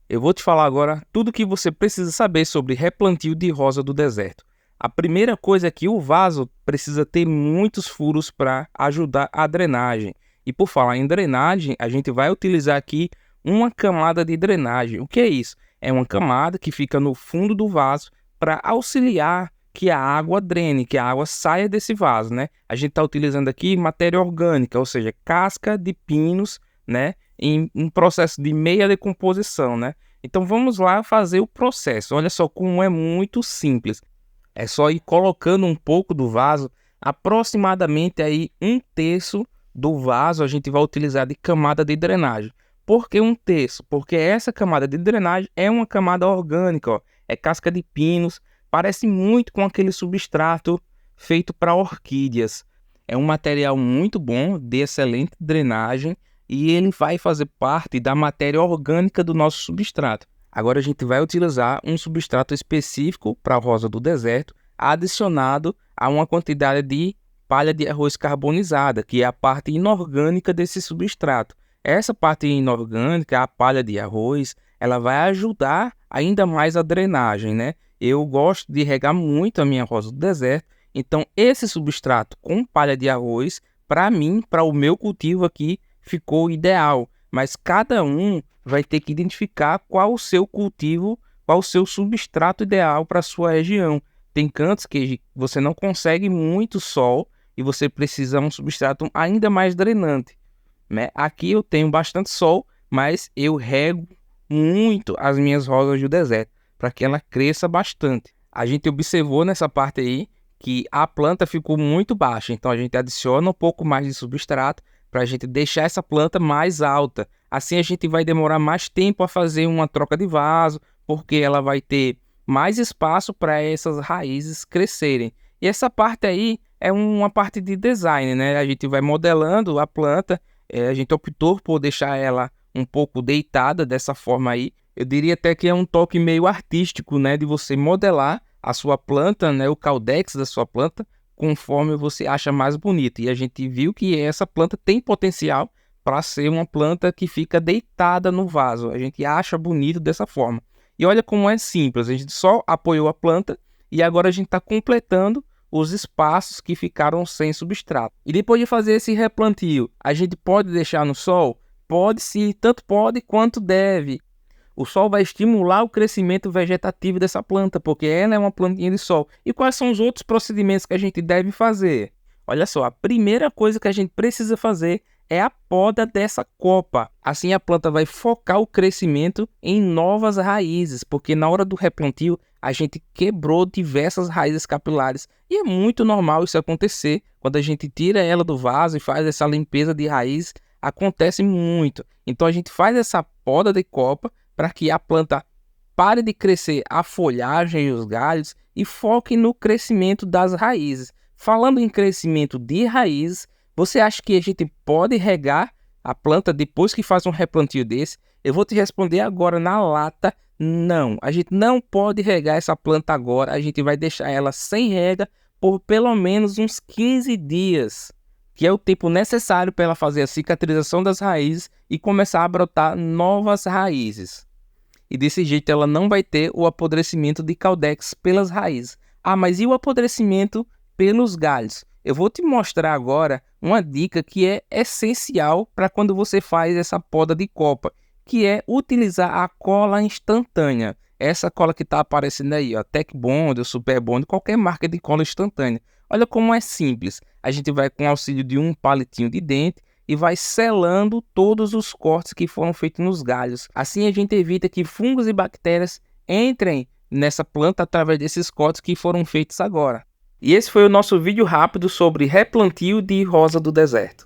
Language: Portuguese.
Eu vou te falar agora tudo o que você precisa saber sobre replantio de rosa do deserto. A primeira coisa é que o vaso precisa ter muitos furos para ajudar a drenagem. E por falar em drenagem, a gente vai utilizar aqui uma camada de drenagem. O que é isso? É uma camada que fica no fundo do vaso para auxiliar que a água drene, que a água saia desse vaso, né? A gente está utilizando aqui matéria orgânica, ou seja, casca de pinos, né? Em um processo de meia decomposição, né? Então vamos lá fazer o processo. Olha só como é muito simples. É só ir colocando um pouco do vaso, aproximadamente aí 1/3 do vaso a gente vai utilizar de camada de drenagem. Por que 1/3? Porque essa camada de drenagem é uma camada orgânica, ó. É casca de pinos, parece muito com aquele substrato feito para orquídeas. É um material muito bom, de excelente drenagem, e ele vai fazer parte da matéria orgânica do nosso substrato. Agora a gente vai utilizar um substrato específico para a rosa do deserto, adicionado a uma quantidade de palha de arroz carbonizada, que é a parte inorgânica desse substrato. Essa parte inorgânica, a palha de arroz, ela vai ajudar ainda mais a drenagem, né? Eu gosto de regar muito a minha rosa do deserto, então esse substrato com palha de arroz, para mim, para o meu cultivo aqui, ficou ideal. Mas cada um vai ter que identificar qual o seu cultivo, qual o seu substrato ideal para a sua região. Tem cantos que você não consegue muito sol e você precisa de um substrato ainda mais drenante, né? Aqui eu tenho bastante sol, mas eu rego muito as minhas rosas do deserto para que ela cresça bastante. A gente observou nessa parte aí que a planta ficou muito baixa, então a gente adiciona um pouco mais de substrato para a gente deixar essa planta mais alta. Assim a gente vai demorar mais tempo a fazer uma troca de vaso, porque ela vai ter mais espaço para essas raízes crescerem. E essa parte aí é uma parte de design, né? A gente vai modelando a planta, a gente optou por deixar ela um pouco deitada dessa forma aí. Eu diria até que é um toque meio artístico, né? De você modelar a sua planta, né? O caudex da sua planta, conforme você acha mais bonito. E a gente viu que essa planta tem potencial para ser uma planta que fica deitada no vaso. A gente acha bonito dessa forma. E olha como é simples, a gente só apoiou a planta e agora a gente está completando os espaços que ficaram sem substrato. E depois de fazer esse replantio, a gente pode deixar no sol? Pode sim, tanto pode quanto deve. O sol vai estimular o crescimento vegetativo dessa planta, porque ela é uma plantinha de sol. E quais são os outros procedimentos que a gente deve fazer? Olha só, a primeira coisa que a gente precisa fazer é a poda dessa copa. Assim a planta vai focar o crescimento em novas raízes, porque na hora do replantio a gente quebrou diversas raízes capilares. E é muito normal isso acontecer quando a gente tira ela do vaso e faz essa limpeza de raiz. Acontece muito. Então a gente faz essa poda de copa para que a planta pare de crescer a folhagem e os galhos e foque no crescimento das raízes. Falando em crescimento de raízes, você acha que a gente pode regar a planta depois que faz um replantio desse? Eu vou te responder agora na lata. Não, a gente não pode regar essa planta agora. A gente vai deixar ela sem rega por pelo menos uns 15 dias, que é o tempo necessário para ela fazer a cicatrização das raízes e começar a brotar novas raízes. E desse jeito ela não vai ter o apodrecimento de caudex pelas raízes. Ah, mas e o apodrecimento pelos galhos? Eu vou te mostrar agora uma dica que é essencial para quando você faz essa poda de copa, que é utilizar a cola instantânea. Essa cola que está aparecendo aí, ó, Tec Bond, Super Bond, qualquer marca de cola instantânea. Olha como é simples. A gente vai com o auxílio de um palitinho de dente e vai selando todos os cortes que foram feitos nos galhos. Assim a gente evita que fungos e bactérias entrem nessa planta através desses cortes que foram feitos agora. E esse foi o nosso vídeo rápido sobre replantio de rosa do deserto.